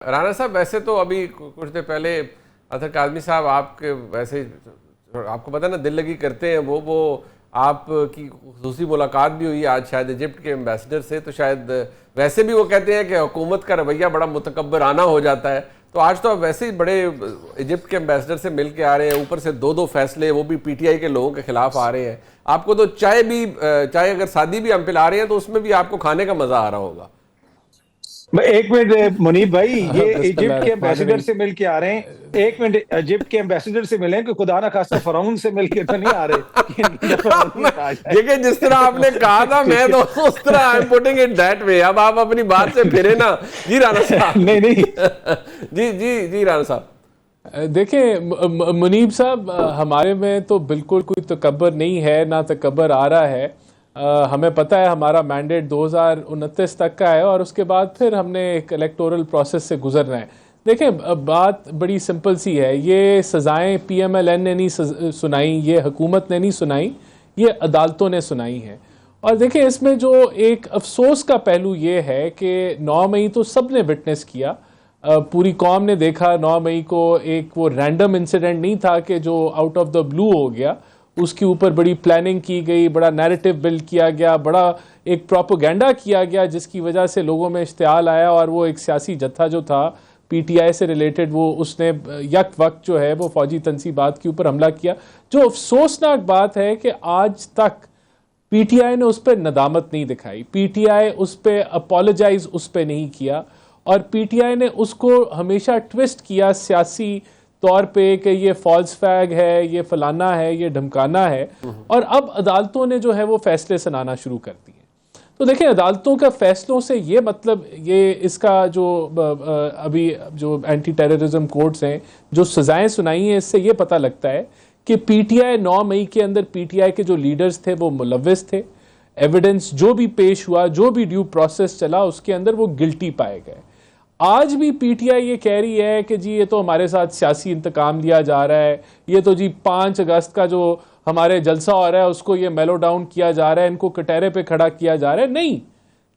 राणा साहब, वैसे तो अभी कुछ देर पहले अतर काज़मी साहब आपके वैसे आपको पता है ना, दिल लगी करते हैं वो आपकी खुसूसी मुलाकात भी हुई आज शायद इजिप्ट के एम्बेसडर से, तो शायद वैसे भी वो कहते हैं कि हुकूमत का रवैया बड़ा मुतकब्बराना हो जाता है। तो आज तो आप वैसे ही बड़े इजिप्ट के एम्बेसडर से मिल के आ रहे हैं, ऊपर से दो फैसले वो भी पीटीआई के लोगों के खिलाफ आ रहे हैं। आपको तो चाय अगर सादी भी हम पिला रहे हैं तो उसमें भी आपको खाने का मजा आ रहा होगा। एक मिनट मुनीब भाई, ये इजिप्ट के एम्बेसडर से मिल के आ रहे हैं। एक मिनट, इजिप्ट के एम्बेसडर से मिले कि खुदा ना खास्ता फरौन से मिल के तो नहीं आ रहे। देखिए, जिस तरह आपने कहा था मैं तो उस तरह I am putting it that way. अब आप अपनी बात से फिरे ना। जी राणा साहब। नहीं जी राणा साहब। देखिए मुनीब साहब, हमारे में तो बिल्कुल कोई तकब्बर नहीं है, ना तकब्बर आ रहा है। हमें पता है हमारा मैंडेट 2029 तक का है और उसके बाद फिर हमने एक इलेक्टोरल प्रोसेस से गुजरना है। देखिए, बात बड़ी सिंपल सी है। ये सज़ाएं पीएमएलएन ने नहीं सुनाई, ये हुकूमत ने नहीं सुनाई, ये अदालतों ने सुनाई हैं। और देखिए, इसमें जो एक अफसोस का पहलू ये है कि 9 मई तो सब ने विटनेस किया, पूरी कौम ने देखा। 9 मई को एक वो रैंडम इंसिडेंट नहीं था कि जो आउट ऑफ द ब्लू हो गया, उसके ऊपर बड़ी प्लानिंग की गई, बड़ा नैरेटिव बिल्ड किया गया, बड़ा एक प्रोपेगेंडा किया गया, जिसकी वजह से लोगों में इश्तियाल आया और वो एक सियासी जत्था जो था पीटीआई से रिलेटेड, वो उसने यक वक्त जो है वो फौजी तनसीबात के ऊपर हमला किया। जो अफसोसनाक बात है कि आज तक पीटीआई ने उस पर नदामत नहीं दिखाई, पीटीआई उस पर अपोलोजाइज उस पर नहीं किया, और पीटीआई ने उसको हमेशा ट्विस्ट किया सियासी तौर पे कि ये फॉल्स फैग है, ये फलाना है, ये धमकाना है। और अब अदालतों ने जो है वो फैसले सुनाना शुरू कर दिए। तो देखिए, अदालतों का फैसलों से ये मतलब, ये इसका जो अभी जो एंटी टेररिज्म कोर्ट्स हैं जो सजाएं सुनाई हैं, इससे ये पता लगता है कि पीटीआई 9 मई के अंदर पीटीआई के जो लीडर्स थे वो मुलव्विस थे। एविडेंस जो भी पेश हुआ, जो भी ड्यू प्रोसेस चला, उसके अंदर वो गिल्टी पाए गए। आज भी पीटीआई ये कह रही है कि जी ये तो हमारे साथ सियासी इंतकाम लिया जा रहा है, ये तो जी 5 अगस्त का जो हमारे जलसा हो रहा है उसको ये मेलो डाउन किया जा रहा है, इनको कटहरे पे खड़ा किया जा रहा है। नहीं,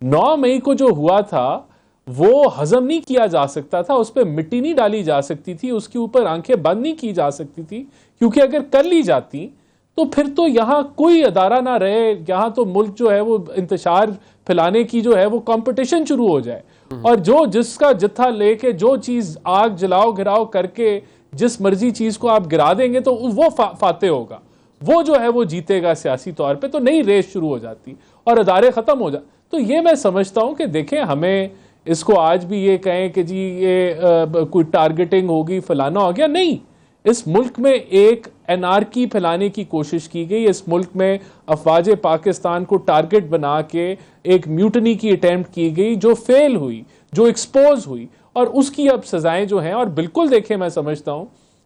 9 मई को जो हुआ था वो हजम नहीं किया जा सकता था, उस पर मिट्टी नहीं डाली जा सकती थी, उसके ऊपर आंखें बंद नहीं की जा सकती थी, क्योंकि अगर कर ली जाती तो फिर तो यहाँ कोई अदारा ना रहे, यहाँ तो मुल्क जो है वो इंतशार फैलाने की जो है वो कंपटीशन शुरू हो जाए, और जो जिसका जत्था लेके जो चीज आग जलाओ घिराओ करके जिस मर्जी चीज को आप गिरा देंगे तो वो फाते होगा, वो जो है वो जीतेगा सियासी तौर पे। तो नई रेस शुरू हो जाती और अदारे खत्म हो जाते। तो ये मैं समझता हूं कि देखें, हमें इसको आज भी ये कहें कि जी ये कोई टारगेटिंग होगी, फलाना हो गया, नहीं। इस मुल्क में एक एनार्की फैलाने की कोशिश की गई, इस मुल्क में अफवाज पाकिस्तान को टारगेट बना के एक म्यूटनी की अटेम्प्ट की गई, जो फेल हुई, जो एक्सपोज हुई, और उसकी अब सजाएं जो हैं। और बिल्कुल देखें, मैं समझता हूं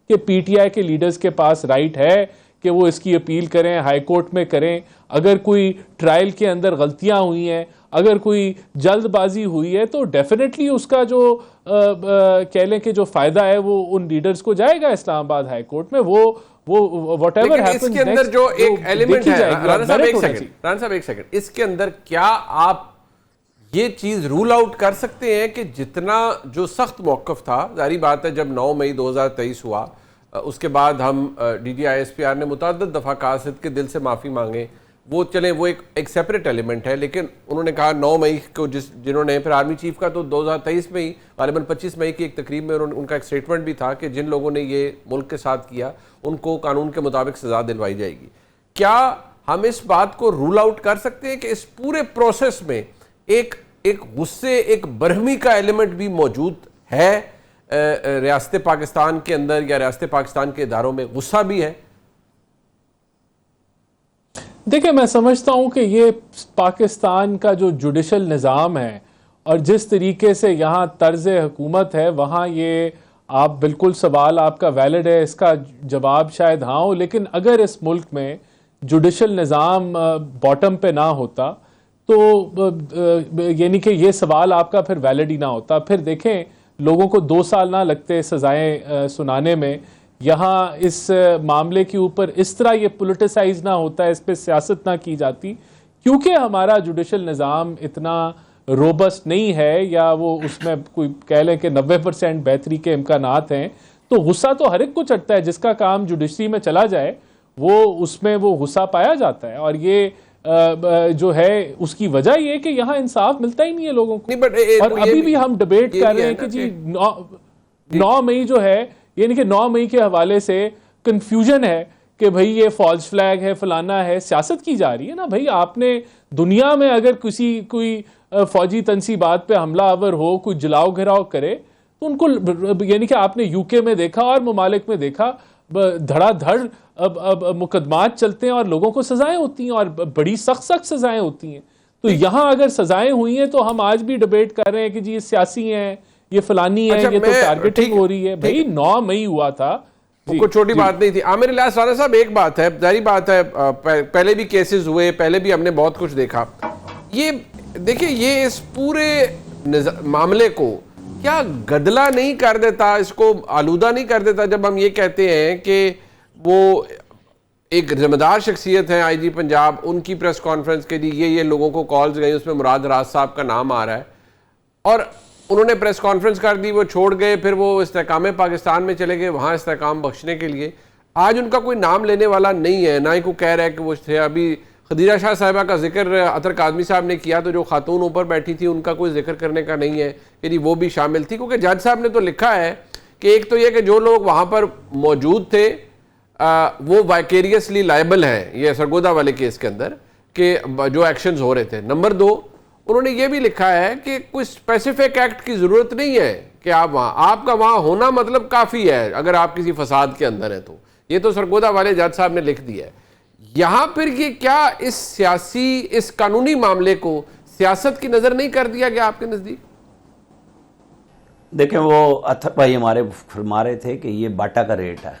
कि पीटीआई के लीडर्स के पास राइट है कि वो इसकी अपील करें, हाई कोर्ट में करें। अगर कोई ट्रायल के अंदर गलतियां हुई हैं, अगर कोई जल्दबाजी हुई है, तो डेफिनेटली उसका जो कह लें कि जो फायदा है वो उन लीडर्स को जाएगा इस्लामाबाद हाई कोर्ट में। वो व्हाटएवर हैपेंस, इसके अंदर जो एक एलिमेंट है, राणा साहब एक सेकंड, इसके अंदर क्या आप ये चीज रूल आउट कर सकते हैं कि जितना जो सख्त मौकफ था, जारी बात है जब 9 मई 2023 हुआ उसके बाद हम DGISPR ने मुतअद्दिद दफ़ा कासिद के दिल से माफ़ी मांगे, वो चले वो एक सेपरेट एलिमेंट है, लेकिन उन्होंने कहा 9 मई को जिन्होंने फिर आर्मी चीफ का तो 2023 में ही गालिबन 25 मई की एक तकरीब में उनका एक स्टेटमेंट भी था कि जिन लोगों ने ये मुल्क के साथ किया उनको कानून के मुताबिक सज़ा दिलवाई जाएगी। क्या हम इस बात को रूल आउट कर सकते हैं कि इस पूरे प्रोसेस में एक गुस्से, एक बरहमी का एलिमेंट भी मौजूद है? रियासत पाकिस्तान के अंदर या रियासत पाकिस्तान के इदारों में गुस्सा भी है? देखिए, मैं समझता हूं कि ये पाकिस्तान का जो जुडिशल निज़ाम है और जिस तरीके से यहाँ तर्ज हुकूमत है, वहाँ ये आप बिल्कुल सवाल आपका वैलिड है, इसका जवाब शायद हाँ हो। लेकिन अगर इस मुल्क में जुडिशल निज़ाम बॉटम पे ना होता तो यानी कि ये सवाल आपका फिर वैलिड ही ना होता। फिर देखें, लोगों को 2 साल ना लगते सजाएं सुनाने में। यहाँ इस मामले के ऊपर इस तरह ये पोलिटिसाइज ना होता है, इस पर सियासत ना की जाती, क्योंकि हमारा जुडिशल निज़ाम इतना रोबस्ट नहीं है या वो उसमें कोई कह लें कि 90% बेहतरी के इम्कानात हैं, तो गुस्सा तो हर एक को चढ़ता है। जिसका काम जुडिशरी में चला जाए वो उसमें वो गुस्सा पाया जाता है। और ये जो है उसकी वजह ये कि यहाँ इंसाफ मिलता ही नहीं है लोगों को। और अभी भी हम डिबेट कर रहे हैं कि जी 9 मई जो है, यानी कि 9 मई के हवाले से कंफ्यूजन है कि भाई ये फॉल्स फ्लैग है, फलाना है, सियासत की जा रही है ना भाई। आपने दुनिया में अगर कोई फौजी तनसीबात पे हमला आवर हो, कोई जलाओ घिराव करे, तो उनको, यानी कि आपने यूके में देखा और ममालिक में देखा, धड़ाधड़ अब मुकदमात चलते हैं और लोगों को सजाएं होती हैं और बड़ी सख्त सजाएं होती हैं। तो यहाँ अगर सजाएं हुई हैं तो हम आज भी डिबेट कर रहे हैं कि जी ये सियासी हैं, ये फलानी है, ये तो टारगेटिंग हो रही है। भाई 9 मई हुआ था, कोई छोटी बात नहीं थी। आमिर इलियास राना साहब, एक बात है, जारी बात है, पहले भी केसेस हुए, पहले भी हमने बहुत कुछ देखा। ये देखिए, ये इस पूरे मामले को क्या गदला नहीं कर देता, इसको आलूदा नहीं कर देता जब हम ये कहते हैं कि वो एक जिम्मेदार शख्सियत है आईजी पंजाब, उनकी प्रेस कॉन्फ्रेंस के लिए ये लोगों को कॉल्स गई, उसमें मुराद राज साहब का नाम आ रहा है और उन्होंने प्रेस कॉन्फ्रेंस कर दी, वो छोड़ गए, फिर वो इस्तेकाम पाकिस्तान में चले गए वहाँ इस्तेकाम बख्शने के लिए। आज उनका कोई नाम लेने वाला नहीं है, ना ही कोई कह रहा है कि वो थे। अभी खदीजा शाह साहिबा का जिक्र अतर कादमी साहब ने किया, तो जो खातून ऊपर बैठी थी उनका कोई जिक्र करने का नहीं है कि जी वो भी शामिल थी, क्योंकि जज साहब ने तो लिखा है कि एक तो ये कि जो लोग वहाँ पर मौजूद थे वो वाइकेरियसली लायबल हैं, ये सरगोदा वाले केस के अंदर के जो एक्शंस हो रहे थे। नंबर 2, उन्होंने ये भी लिखा है कि कोई स्पेसिफिक एक्ट की ज़रूरत नहीं है कि आप वहाँ, आपका वहाँ होना मतलब काफ़ी है अगर आप किसी फसाद के अंदर हैं तो। ये तो सरगोदा वाले जज साहब ने लिख दिया है। यहाँ फिर ये क्या इस कानूनी मामले को सियासत की नज़र नहीं कर दिया गया आपके नज़दीक? देखें, वो अथर भाई हमारे फरमा रहे थे कि ये बाटा का रेट है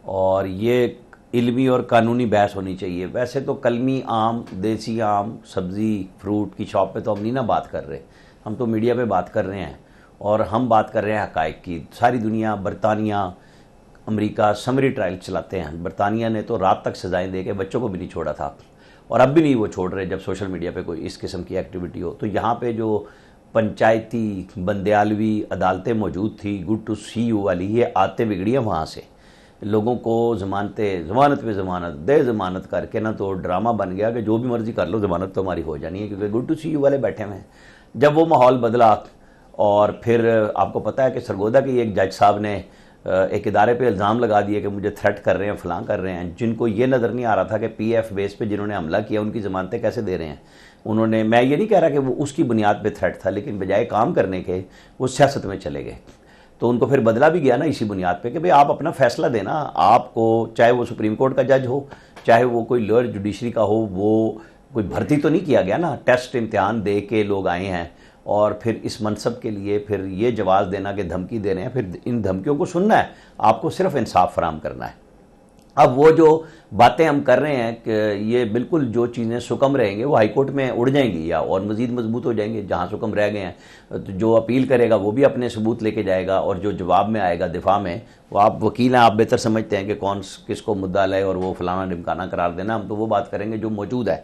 और ये इल्मी और कानूनी बहस होनी चाहिए। वैसे तो कलमी आम, देसी आम, सब्ज़ी, फ्रूट की शॉप पे तो हम नहीं ना बात कर रहे, हम तो मीडिया पे बात कर रहे हैं और हम बात कर रहे हैं हक़ाइक़ की। सारी दुनिया, बरतानिया, अमेरिका समरी ट्रायल चलाते हैं। बरतानिया ने तो रात तक सजाएं दे के बच्चों को भी नहीं छोड़ा था और अब भी नहीं वो छोड़ रहे जब सोशल मीडिया पे कोई इस किस्म की एक्टिविटी हो। तो यहाँ पे जो पंचायती बंदयालवी अदालतें मौजूद थी, गुड टू सी यू वाली, ये आते बिगड़ियाँ वहाँ से लोगों को ज़मानत पे ज़मानत दे ज़मानत करके ना तो ड्रामा बन गया कि जो भी मर्जी कर लो, ज़मानत तो हमारी हो जानी है, क्योंकि गुड टू सी यू वाले बैठे हुए हैं। जब वो माहौल बदला और फिर आपको पता है कि सरगोदा के एक जज साहब ने एक इदारे पे इल्ज़ाम लगा दिए कि मुझे थ्रेट कर रहे हैं, फलां कर रहे हैं, जिनको ये नज़र नहीं आ रहा था कि PF बेस पे जिन्होंने हमला किया उनकी ज़मानतें कैसे दे रहे हैं। उन्होंने, मैं ये नहीं कह रहा कि वो उसकी बुनियाद पे थ्रेट था, लेकिन बजाय काम करने के वो सियासत में चले गए। तो उनको फिर बदला भी गया ना इसी बुनियाद पे कि भाई आप अपना फैसला देना, आपको चाहे वो सुप्रीम कोर्ट का जज हो, चाहे वो कोई लोअर जुडिशरी का हो, वो कोई भर्ती तो नहीं किया गया ना, टेस्ट इम्तिहान दे के लोग आए हैं और फिर इस मनसब के लिए फिर ये जवाब देना कि धमकी दे रहे हैं, फिर इन धमकियों को सुनना है, आपको सिर्फ इंसाफ फराम करना है। अब वो जो बातें हम कर रहे हैं कि ये बिल्कुल जो चीज़ें सुकम रहेंगे वो हाई कोर्ट में उड़ जाएंगी या और मज़ीद मजबूत हो जाएंगे। जहाँ सुकम रह गए हैं तो जो अपील करेगा वो भी अपने सबूत लेके जाएगा और जो जवाब में आएगा दिफा में, वो आप वकील हैं, आप बेहतर समझते हैं कि कौन किसको मुद्दा लाए और वो फलाना ढिमकाना करार देना, हम तो वो बात करेंगे जो मौजूद है।